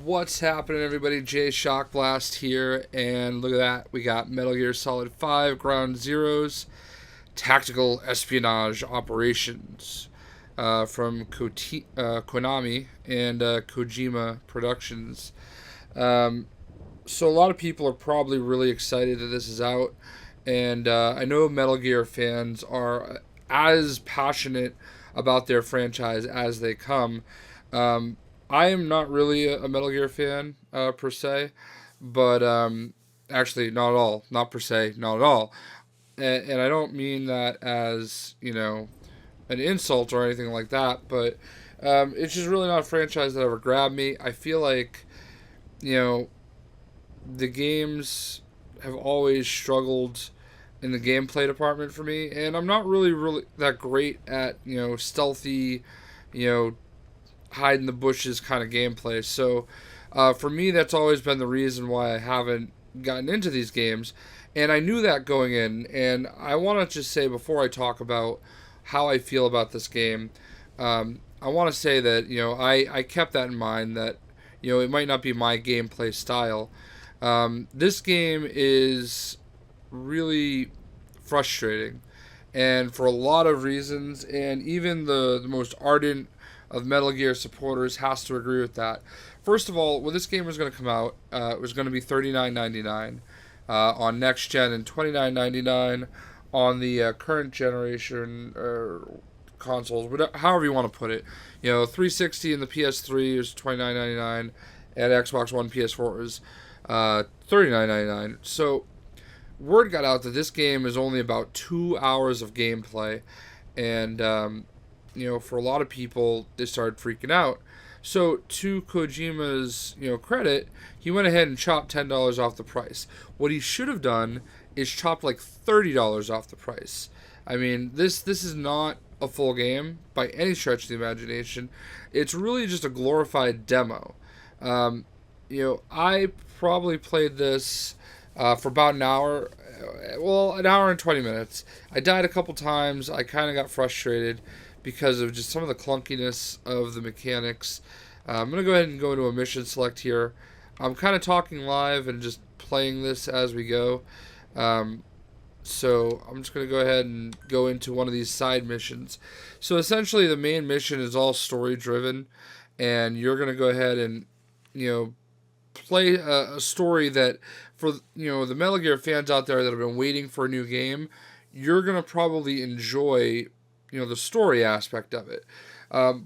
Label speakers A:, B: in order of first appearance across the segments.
A: What's happening, everybody? Jay Shockblast here, and look at that. We got Metal Gear Solid 5 Ground Zeroes Tactical Espionage Operations from Konami and Kojima Productions. So a lot of people are probably really excited that this is out, and I know Metal Gear fans are as passionate about their franchise as they come. I am not really a Metal Gear fan per se, but actually not at all, not per se, not at all, and I don't mean that as an insult or anything like that, but it's just really not a franchise that ever grabbed me. I feel like you know the games have always struggled in the gameplay department for me, and I'm not really that great at stealthy, you know hide in the bushes kind of gameplay. So for me, that's always been the reason why I haven't gotten into these games. And I knew that going in. And I want to just say before I talk about how I feel about this game, I want to say that I kept that in mind that it might not be my gameplay style. This game is really frustrating, and for a lot of reasons. And even the most ardent of Metal Gear supporters has to agree with that. First of all, when this game was going to come out, it was going to be $39.99 on next gen and $29.99 on the current generation consoles, however you want to put it. 360 and the PS3 is $29.99, and Xbox One, PS4 is $39.99. So word got out that this game is only about 2 hours of gameplay, and for a lot of people, they started freaking out. So, to Kojima's, credit, he went ahead and chopped $10 off the price. What he should have done is chopped like $30 off the price. I mean, this is not a full game by any stretch of the imagination. It's really just a glorified demo. I probably played this for about an hour. Well, an hour and 20 minutes. I died a couple times. I kind of got frustrated because of just some of the clunkiness of the mechanics. I'm going to go ahead and go into a mission select here. I'm kind of talking live and just playing this as we go. So I'm just going to go ahead and go into one of these side missions. So essentially the main mission is all story driven, and you're going to go ahead and play a story that for the Metal Gear fans out there that have been waiting for a new game, you're going to probably enjoy the story aspect of it.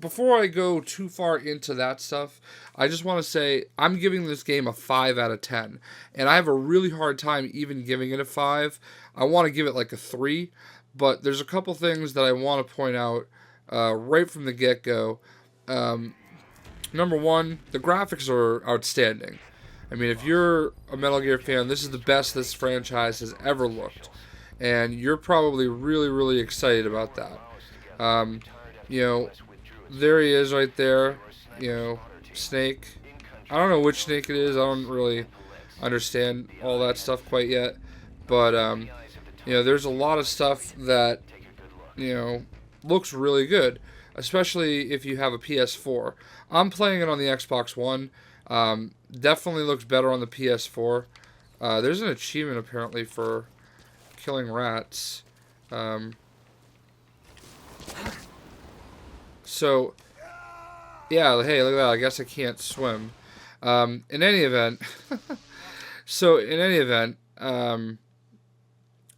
A: Before I go too far into that stuff, I just want to say I'm giving this game a 5 out of 10. And I have a really hard time even giving it a 5. I want to give it like a 3. But there's a couple things that I want to point out right from the get-go. Number one, the graphics are outstanding. I mean, if you're a Metal Gear fan, this is the best this franchise has ever looked. And you're probably really excited about that. There he is right there, Snake. I don't know which Snake it is. I don't really understand all that stuff quite yet. But, there's a lot of stuff that, looks really good, especially if you have a PS4. I'm playing it on the Xbox One. Definitely looks better on the PS4. There's an achievement apparently for killing rats. So, yeah, hey, look at that. I guess I can't swim. In any event,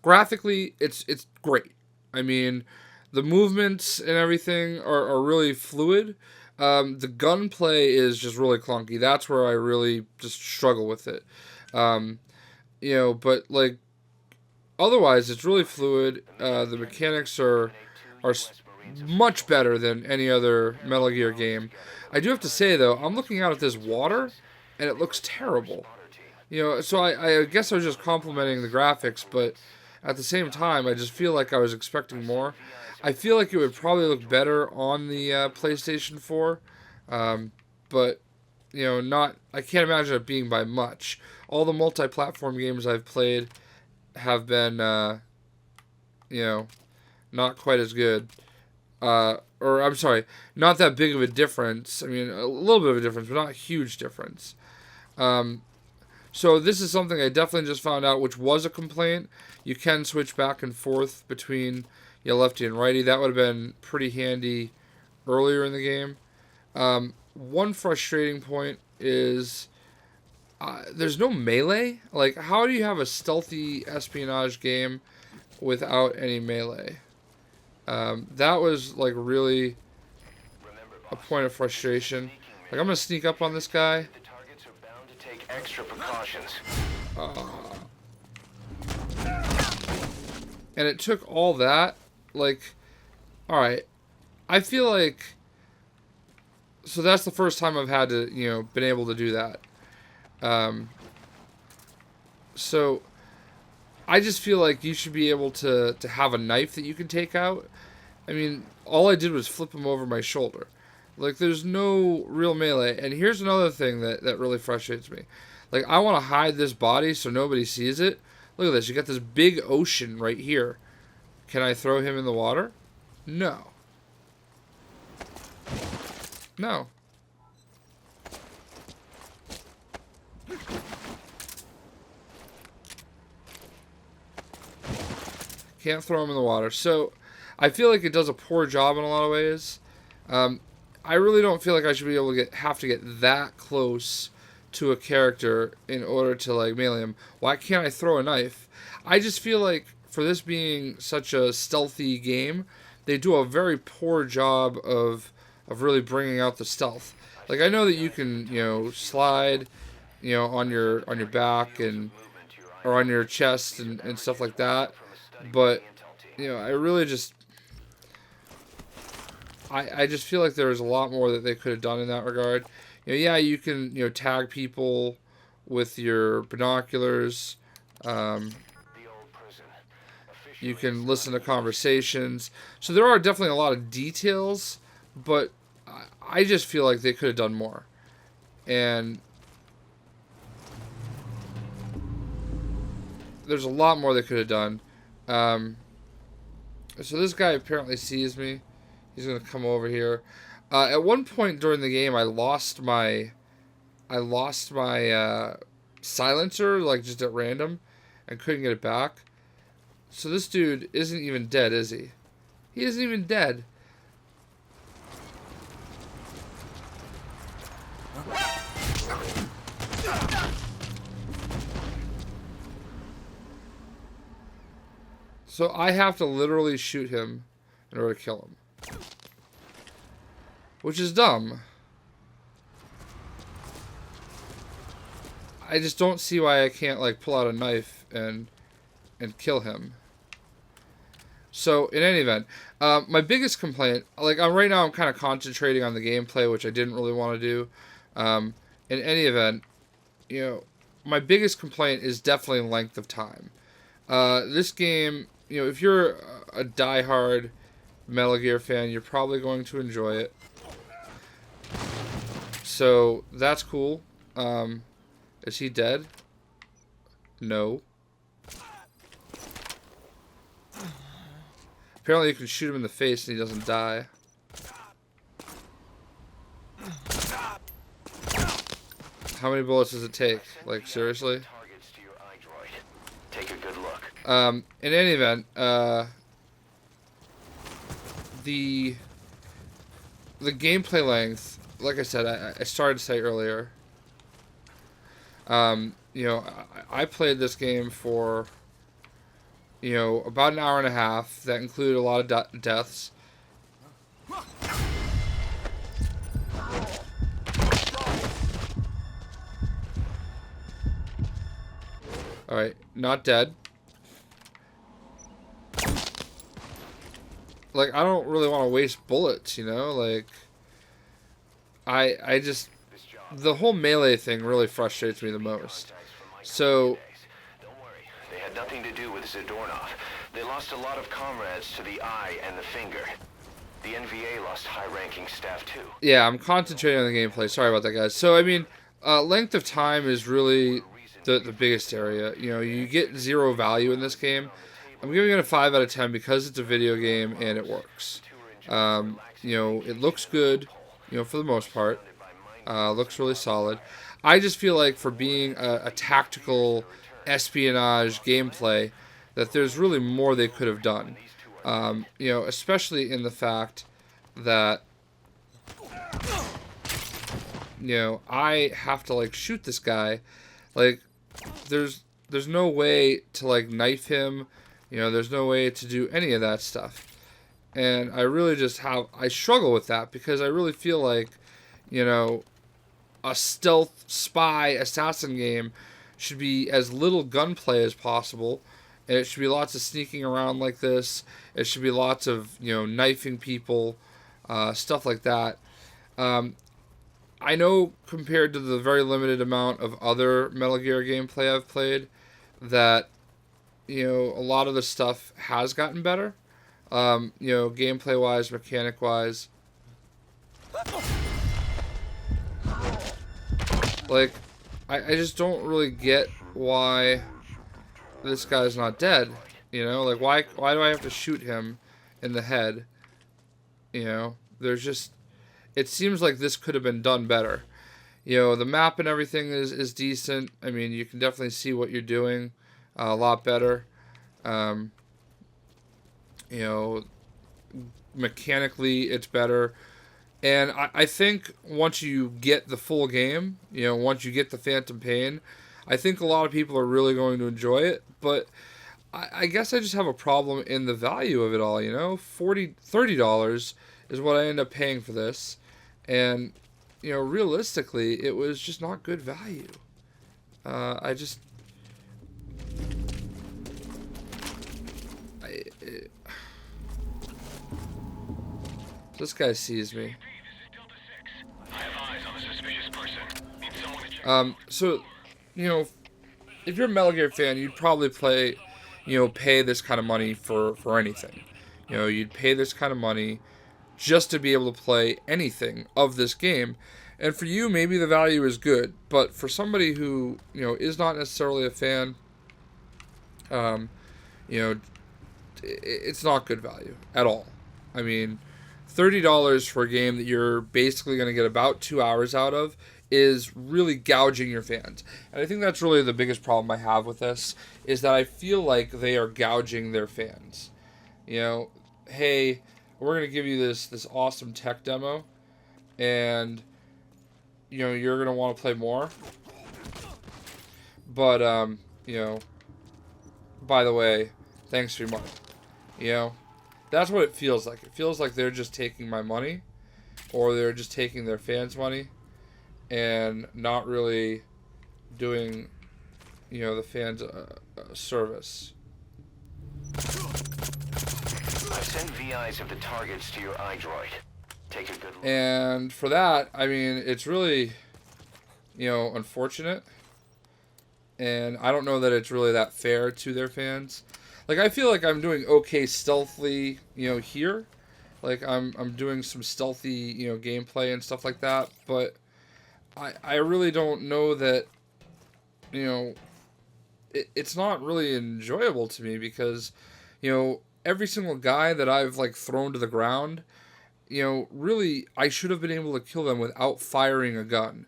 A: graphically, it's great. I mean, the movements and everything are really fluid. The gunplay is just really clunky. That's where I really just struggle with it. But like, otherwise, it's really fluid. The mechanics are much better than any other Metal Gear game. I do have to say, though, I'm looking out at this water, and it looks terrible. So I guess I was just complimenting the graphics, but at the same time, I just feel like I was expecting more. I feel like it would probably look better on the PlayStation 4, but, not. I can't imagine it being by much. All the multi-platform games I've played have been, not quite as good. Or or I'm sorry, not that big of a difference. I mean, a little bit of a difference, but not a huge difference. So this is something I definitely just found out, which was a complaint. You can switch back and forth between lefty and righty. That would have been pretty handy earlier in the game. One frustrating point is there's no melee. Like, how do you have a stealthy espionage game without any melee? That was like really a point of frustration. Like, I'm gonna sneak up on this guy.
B: Extra precautions.
A: And it took all that. Like, alright. I feel like... So that's the first time I've had to, been able to do that. So, I just feel like you should be able to have a knife that you can take out. I mean, all I did was flip him over my shoulder. Like, there's no real melee. And here's another thing that really frustrates me. Like, I want to hide this body so nobody sees it. Look at this. You got this big ocean right here. Can I throw him in the water? No. No. Can't throw him in the water. So, I feel like it does a poor job in a lot of ways. I really don't feel like I should be able to have to get that close to a character in order to like melee him. Why can't I throw a knife? I just feel like for this being such a stealthy game, they do a very poor job of really bringing out the stealth. Like, I know that you can slide on your back or on your chest and stuff like that, but I really just I just feel like there was a lot more that they could have done in that regard. Yeah, you can tag people with your binoculars. You can listen to conversations. So there are definitely a lot of details, but I just feel like they could have done more. And there's a lot more they could have done. So this guy apparently sees me. He's gonna come over here. At one point during the game, I lost my silencer, like, just at random, and couldn't get it back. So this dude isn't even dead, is he? He isn't even dead. So I have to literally shoot him in order to kill him. Which is dumb. I just don't see why I can't, like, pull out a knife and kill him. So, in any event, my biggest complaint, like, right now I'm kind of concentrating on the gameplay, which I didn't really want to do. In any event, my biggest complaint is definitely length of time. This game, if you're a diehard Metal Gear fan, you're probably going to enjoy it. So, that's cool. Is he dead? No. Apparently you can shoot him in the face and he doesn't die. How many bullets does it take? Like, seriously?
B: Take a good look.
A: In any event, the gameplay length, like I said, I started to say earlier, I played this game for, about an hour and a half. That included a lot of deaths. Alright, not dead. Like, I don't really want to waste bullets, like, I just, the whole melee thing really frustrates me the most. So,
B: don't worry, they had nothing to do with Zadornov. They lost a lot of comrades to the eye and the finger. The NVA lost high-ranking staff too.
A: Yeah, I'm concentrating on the gameplay. Sorry about that, guys. So, I mean, length of time is really the biggest area. You get 0 value in this game. I'm giving it a 5 out of 10 because it's a video game and it works. It looks good, for the most part. Looks really solid. I just feel like for being a tactical espionage gameplay, that there's really more they could have done. Especially in the fact that, I have to like shoot this guy. Like, there's no way to like knife him. There's no way to do any of that stuff. And I really I struggle with that because I really feel like, a stealth spy assassin game should be as little gunplay as possible. And it should be lots of sneaking around like this. It should be lots of, knifing people, stuff like that. I know compared to the very limited amount of other Metal Gear gameplay I've played, that, a lot of the stuff has gotten better. Gameplay-wise, mechanic-wise. Like, I just don't really get why this guy's not dead. Like, why do I have to shoot him in the head? There's just... It seems like this could have been done better. The map and everything is decent. I mean, you can definitely see what you're doing a lot better. Mechanically, it's better. And I think once you get the full game, once you get the Phantom Pain, I think a lot of people are really going to enjoy it. But I guess I just have a problem in the value of it all, $30 is what I end up paying for this. And, realistically, it was just not good value. This guy sees me. So, if you're a Metal Gear fan, you'd probably pay this kind of money for anything. You'd pay this kind of money just to be able to play anything of this game. And for you, maybe the value is good. But for somebody who, is not necessarily a fan, it's not good value at all. I mean, $30 for a game that you're basically going to get about 2 hours out of is really gouging your fans. And I think that's really the biggest problem I have with this, is that I feel like they are gouging their fans. Hey, we're going to give you this awesome tech demo, and, you're going to want to play more. But, by the way, thanks for your money. That's what it feels like. It feels like they're just taking my money, or they're just taking their fans' money, and not really doing, the fans a service.
B: I've sent VIs of the targets to your iDroid. Take a good look.
A: And for that, I mean, it's really, unfortunate. And I don't know that it's really that fair to their fans. Like, I feel like I'm doing okay stealthily, here. Like, I'm doing some stealthy, gameplay and stuff like that. But I really don't know that, it's not really enjoyable to me because, every single guy that I've, like, thrown to the ground, really, I should have been able to kill them without firing a gun.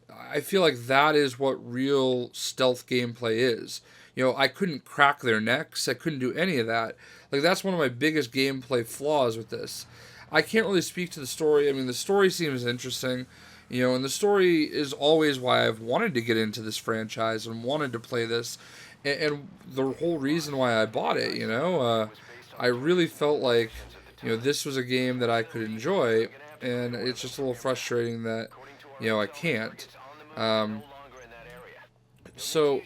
A: I feel like that is what real stealth gameplay is. I couldn't crack their necks. I couldn't do any of that. Like, that's one of my biggest gameplay flaws with this. I can't really speak to the story. I mean, the story seems interesting, and the story is always why I've wanted to get into this franchise and wanted to play this, and the whole reason why I bought it, I really felt like, this was a game that I could enjoy, and it's just a little frustrating that, I can't. So,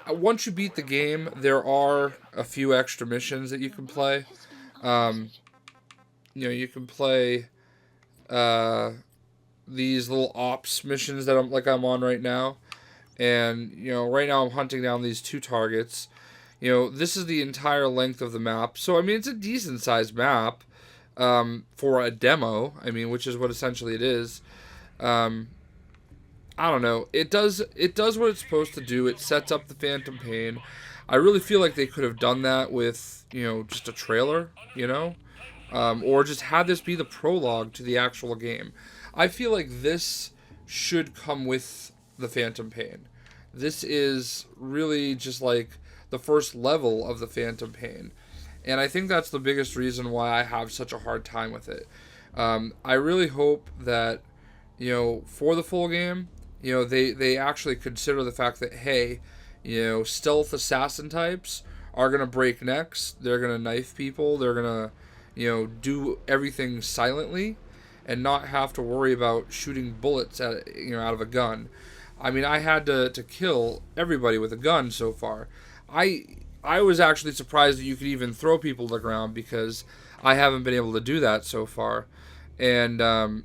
A: once you beat the game, there are a few extra missions that you can play. You can play these little ops missions that I'm on right now. And, right now I'm hunting down these 2 targets. This is the entire length of the map. So, I mean, it's a decent-sized map for a demo, which is what essentially it is. I don't know. It does what it's supposed to do. It sets up the Phantom Pain. I really feel like they could have done that with, just a trailer, or just have this be the prologue to the actual game. I feel like this should come with the Phantom Pain. This is really just like the first level of the Phantom Pain. And I think that's the biggest reason why I have such a hard time with it. I really hope that, for the full game, they actually consider the fact that, hey, stealth assassin types are going to break necks. They're going to knife people. They're going to, do everything silently and not have to worry about shooting bullets at, out of a gun. I mean, I had to kill everybody with a gun so far. I was actually surprised that you could even throw people to the ground because I haven't been able to do that so far. And, I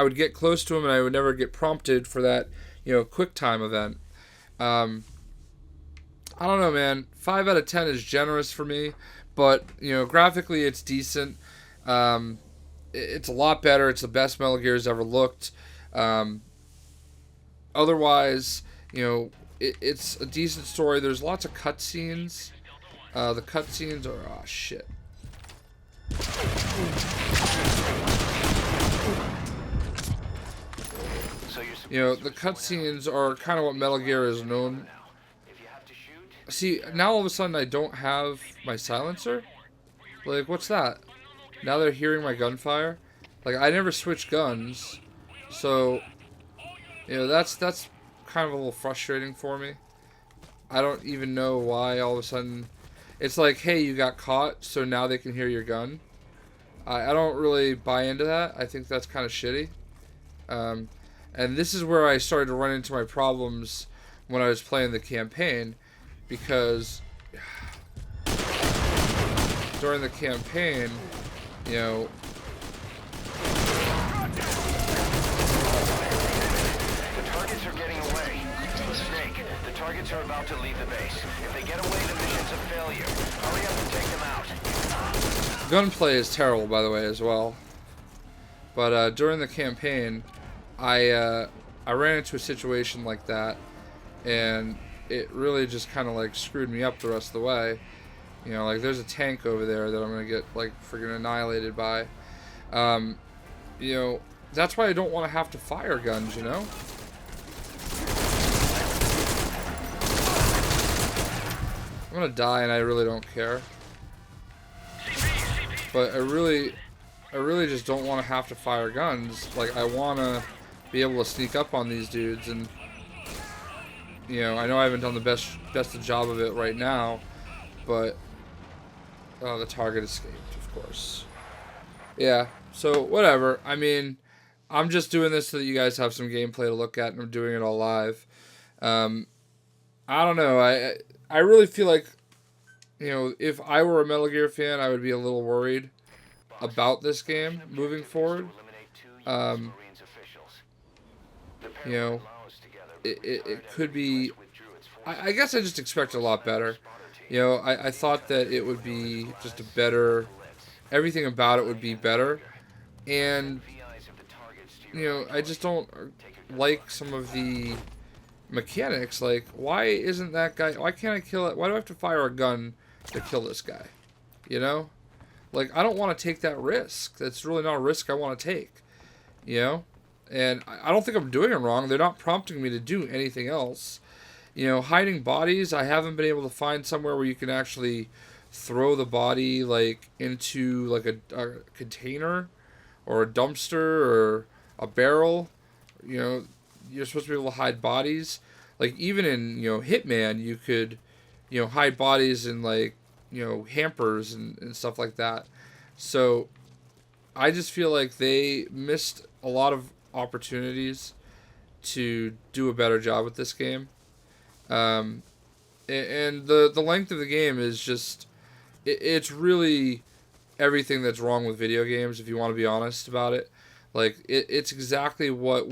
A: would get close to them and I would never get prompted for that, quick time event. I don't know, man. 5 out of 10 is generous for me, but, graphically it's decent. It's a lot better. It's the best Metal Gear's ever looked. Otherwise, it's a decent story. There's lots of cutscenes. The cutscenes are... Oh, shit. The cutscenes are kind of what Metal Gear is known. See, now all of a sudden I don't have my silencer? Like, what's that? Now they're hearing my gunfire? Like, I never switch guns. So, that's kind of a little frustrating for me. I don't even know why all of a sudden... It's like, hey, you got caught, so now they can hear your gun. I don't really buy into that. I think that's kind of shitty. And this is where I started to run into my problems when I was playing the campaign, because during the campaign, the
B: targets are getting away. Snake, the targets are about to leave the base. If they get away, the mission's a failure. Hurry up and take them out.
A: Gunplay is terrible, by the way, as well. But during the campaign, I ran into a situation like that, and it really just kind of like screwed me up the rest of the way. Like there's a tank over there that I'm gonna get like freaking annihilated by. That's why I don't want to have to fire guns. I'm gonna die, and I really don't care. But I really just don't want to have to fire guns. Like, I want to be able to sneak up on these dudes, and I know I haven't done the best job of it right now, but the target escaped, of course. Yeah, so whatever. I mean, I'm just doing this so that you guys have some gameplay to look at, and I'm doing it all live. I don't know. I really feel like, if I were a Metal Gear fan, I would be a little worried about this game moving forward. It could be... I guess I just expected a lot better. I thought that it would be just a better... Everything about it would be better. And, I just don't like some of the mechanics. Like, why isn't that guy... Why can't I kill it? Why do I have to fire a gun to kill this guy? Like, I don't want to take that risk. That's really not a risk I want to take. And I don't think I'm doing it wrong. They're not prompting me to do anything else. Hiding bodies, I haven't been able to find somewhere where you can actually throw the body, like, into, like, a container or a dumpster or a barrel. You're supposed to be able to hide bodies. Like, even in, Hitman, you could, hide bodies in, like, hampers and stuff like that. So I just feel like they missed a lot of opportunities to do a better job with this game. And the length of the game is just, it's really everything that's wrong with video games, if you want to be honest about it. Like, it's exactly what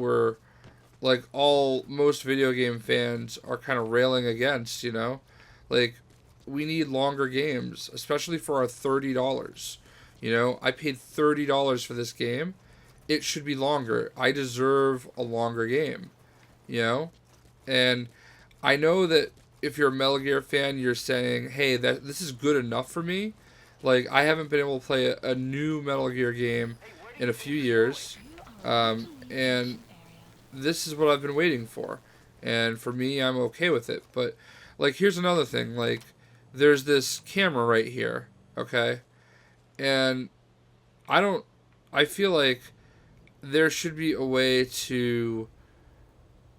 A: like, most video game fans are kind of railing against, Like, we need longer games, especially for our $30. I paid $30 for this game. It should be longer. I deserve a longer game, And I know that if you're a Metal Gear fan, you're saying, hey, this is good enough for me. Like, I haven't been able to play a new Metal Gear game in a few years, and this is what I've been waiting for. And for me, I'm okay with it. But, like, here's another thing. Like, there's this camera right here, okay? And I feel like there should be a way to,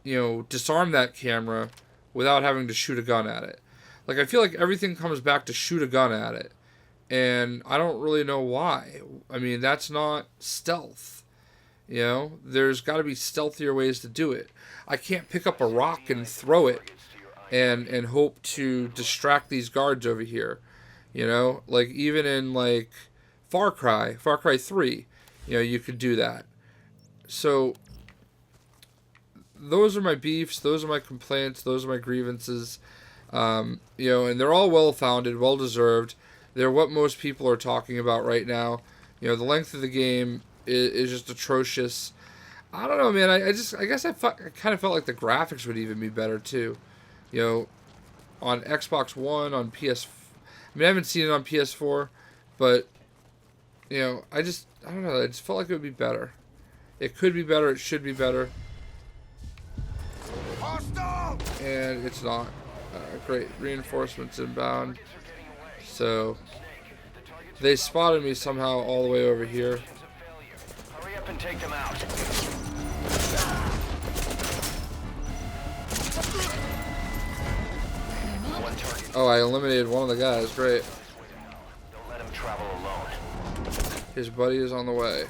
A: disarm that camera without having to shoot a gun at it. Like, I feel like everything comes back to shoot a gun at it. And I don't really know why. I mean, that's not stealth. There's got to be stealthier ways to do it. I can't pick up a rock and throw it and hope to distract these guards over here. Like, even in, like, Far Cry 3, you could do that. So those are my beefs, those are my complaints, those are my grievances. And they're all well-founded, well-deserved. They're what most people are talking about right now. The length of the game is just atrocious. I don't know, man. I guess I kind of felt like the graphics would even be better too. On Xbox One, on PS. I mean, I haven't seen it on PS4, but I don't know. I just felt like it would be better. It could be better. It should be better. And it's not. Great. Reinforcements inbound. So they spotted me somehow all the way over here.
B: Hurry up and take them out.
A: Oh, I eliminated one of the guys. Great.
B: Don't let him travel alone.
A: His buddy is on the way.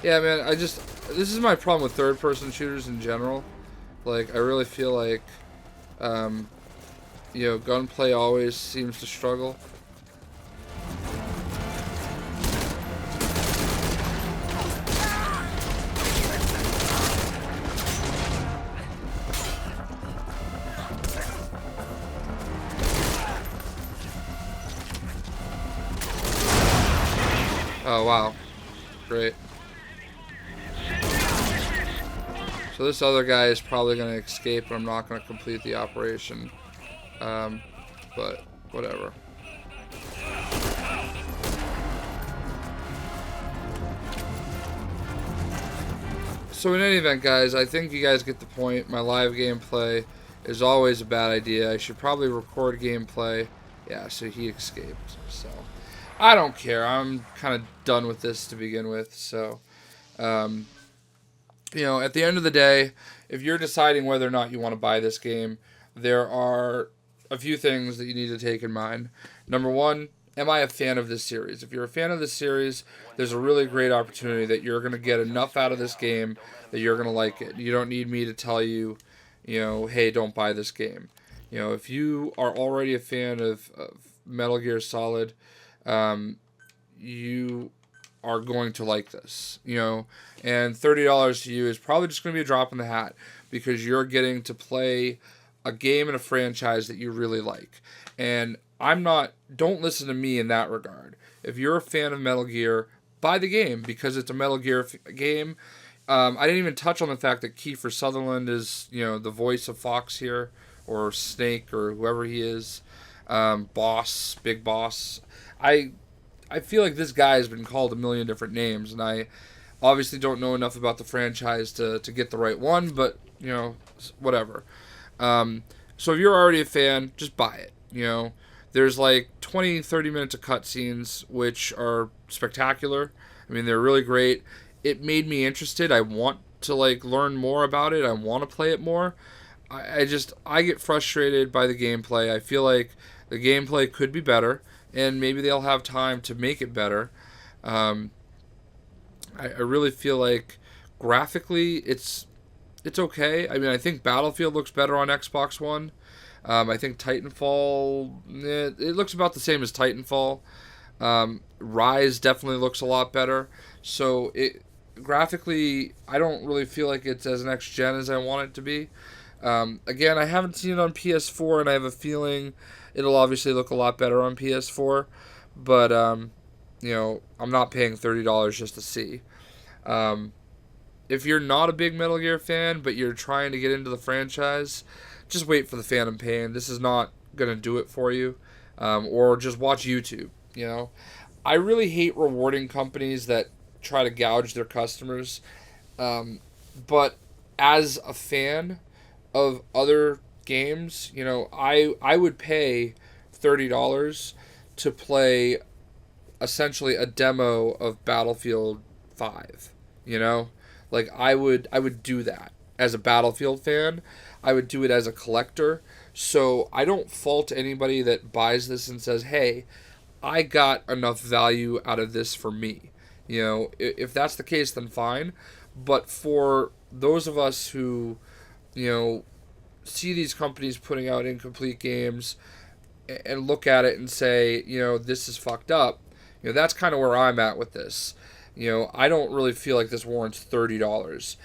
A: Yeah, man, this is my problem with third-person shooters in general. Like, I really feel like, gunplay always seems to struggle. Oh, wow. Great. So this other guy is probably going to escape, and I'm not going to complete the operation. But whatever. So in any event, guys, I think you guys get the point. My live gameplay is always a bad idea. I should probably record gameplay. Yeah, so he escaped. So I don't care. I'm kind of done with this to begin with. So, at the end of the day, if you're deciding whether or not you want to buy this game, there are a few things that you need to take in mind. Number one, am I a fan of this series? If you're a fan of this series, there's a really great opportunity that you're going to get enough out of this game that you're going to like it. You don't need me to tell you, hey, don't buy this game. If you are already a fan of Metal Gear Solid, you are going to like this, and $30 to you is probably just going to be a drop in the hat because you're getting to play a game in a franchise that you really like. And don't listen to me in that regard. If you're a fan of Metal Gear, buy the game because it's a Metal Gear game. I didn't even touch on the fact that Kiefer Sutherland is, the voice of Fox here, or Snake, or whoever he is. Boss, Big Boss. I feel like this guy has been called a million different names, and I obviously don't know enough about the franchise to get the right one, but, whatever. So if you're already a fan, just buy it, There's like 20, 30 minutes of cutscenes, which are spectacular. I mean, they're really great. It made me interested. I want to, learn more about it. I want to play it more. I get frustrated by the gameplay. I feel like the gameplay could be better, and maybe they'll have time to make it better. I really feel like graphically it's okay. I mean, I think Battlefield looks better on Xbox One. I think Titanfall, it looks about the same as Titanfall. Rise definitely looks a lot better. So graphically, I don't really feel like it's as next gen as I want it to be. Again, I haven't seen it on PS4, and I have a feeling it'll obviously look a lot better on PS4. But I'm not paying $30 just to see. If you're not a big Metal Gear fan, but you're trying to get into the franchise, just wait for the Phantom Pain. This is not gonna do it for you, or just watch YouTube. You know, I really hate rewarding companies that try to gouge their customers, but as a fan of other games, you know, I would pay $30 to play essentially a demo of Battlefield 5, you know? Like I would do that as a Battlefield fan. I would do it as a collector. So I don't fault anybody that buys this and says, "Hey, I got enough value out of this for me." You know, if that's the case, then fine. But for those of us who, you know, see these companies putting out incomplete games and look at it and say, you know, this is fucked up, you know, that's kind of where I'm at with this. You know, I don't really feel like this warrants $30.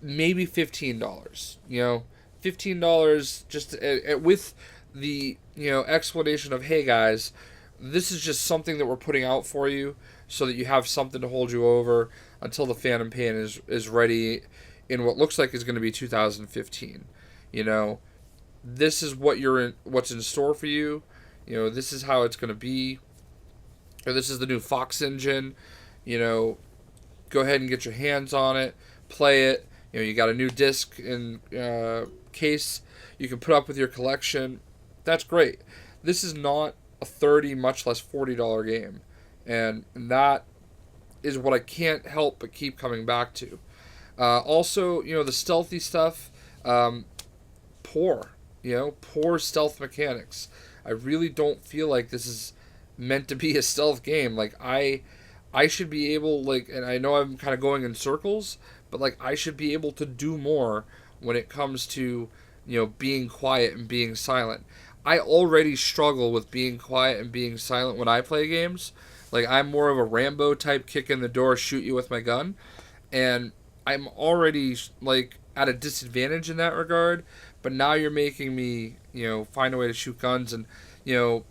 A: Maybe $15. You know, $15 just with the, you know, explanation of, hey guys, this is just something that we're putting out for you so that you have something to hold you over until the Phantom Pain is ready in what looks like is going to be 2015. You know, this is what's in store for you. You know, this is how it's going to be. Or this is the new Fox engine. You know, go ahead and get your hands on it, play it. You know, you got a new disc and case you can put up with your collection. That's great. This is not a $30, much less $40 game, and that is what I can't help but keep coming back to. Also, you know, the stealthy stuff, poor. You know, poor stealth mechanics. I really don't feel like this is meant to be a stealth game. Like I should be able, like, and I know I'm kind of going in circles, but like I should be able to do more when it comes to, you know, being quiet and being silent. I already struggle with being quiet and being silent when I play games. Like I'm more of a Rambo type, kick in the door, shoot you with my gun, and I'm already like at a disadvantage in that regard. But now you're making me, you know, find a way to shoot guns, and you know,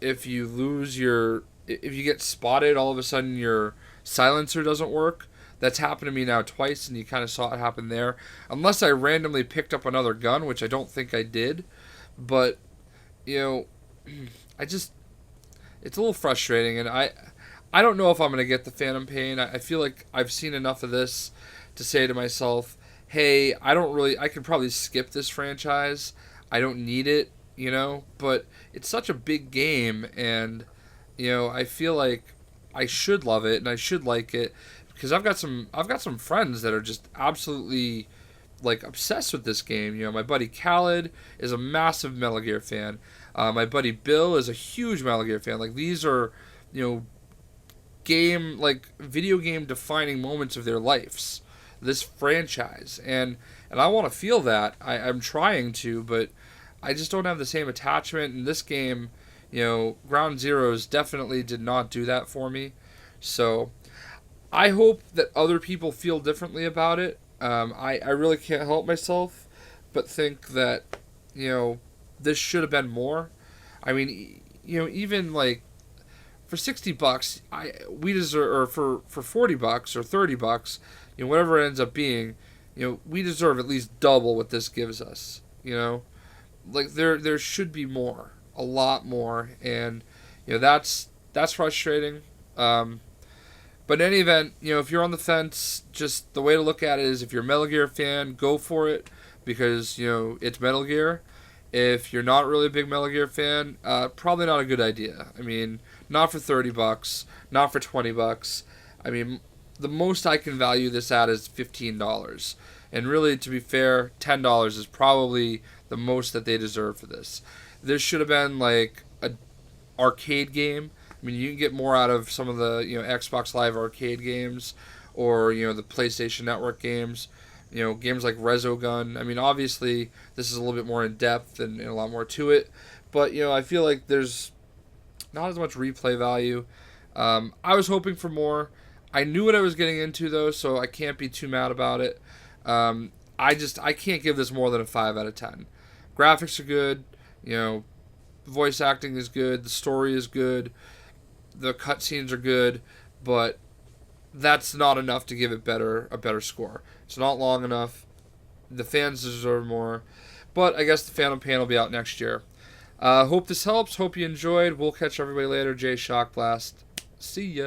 A: if you get spotted, all of a sudden your silencer doesn't work. That's happened to me now twice, and you kind of saw it happen there. Unless I randomly picked up another gun, which I don't think I did. But, you know, it's a little frustrating, and I don't know if I'm going to get the Phantom Pain. I feel like I've seen enough of this to say to myself, hey, I could probably skip this franchise. I don't need it, you know, but it's such a big game, and, you know, I feel like I should love it, and I should like it, because I've got some friends that are just absolutely like obsessed with this game. You know, my buddy Khaled is a massive Metal Gear fan. My buddy Bill is a huge Metal Gear fan. Like these are, you know, video game defining moments of their lives. This franchise, and I want to feel that. I'm trying to, but I just don't have the same attachment. And this game, you know, Ground Zeroes definitely did not do that for me. So I hope that other people feel differently about it. I really can't help myself but think that, you know, this should have been more. I mean, you know, even like for $60, we deserve, or for $40 or $30, you know, whatever it ends up being, you know, we deserve at least double what this gives us. You know, like there should be more, a lot more, and you know that's frustrating. But in any event, you know, if you're on the fence, just the way to look at it is if you're a Metal Gear fan, go for it, because, you know, it's Metal Gear. If you're not really a big Metal Gear fan, probably not a good idea. I mean, not for $30, not for $20. I mean, the most I can value this at is $15. And really, to be fair, $10 is probably the most that they deserve for this. This should have been like an arcade game. I mean, you can get more out of some of the, you know, Xbox Live Arcade games, or, you know, the PlayStation Network games, you know, games like Resogun. I mean, obviously, this is a little bit more in depth and a lot more to it, but, you know, I feel like there's not as much replay value. I was hoping for more. I knew what I was getting into, though, so I can't be too mad about it. I can't give this more than a 5 out of 10. Graphics are good, you know, voice acting is good, the story is good, the cutscenes are good, but that's not enough to give it a better score. It's not long enough. The fans deserve more. but I guess the Phantom Pain will be out next year. Hope this helps. Hope you enjoyed. We'll catch everybody later. Jay Shock Blast. See ya.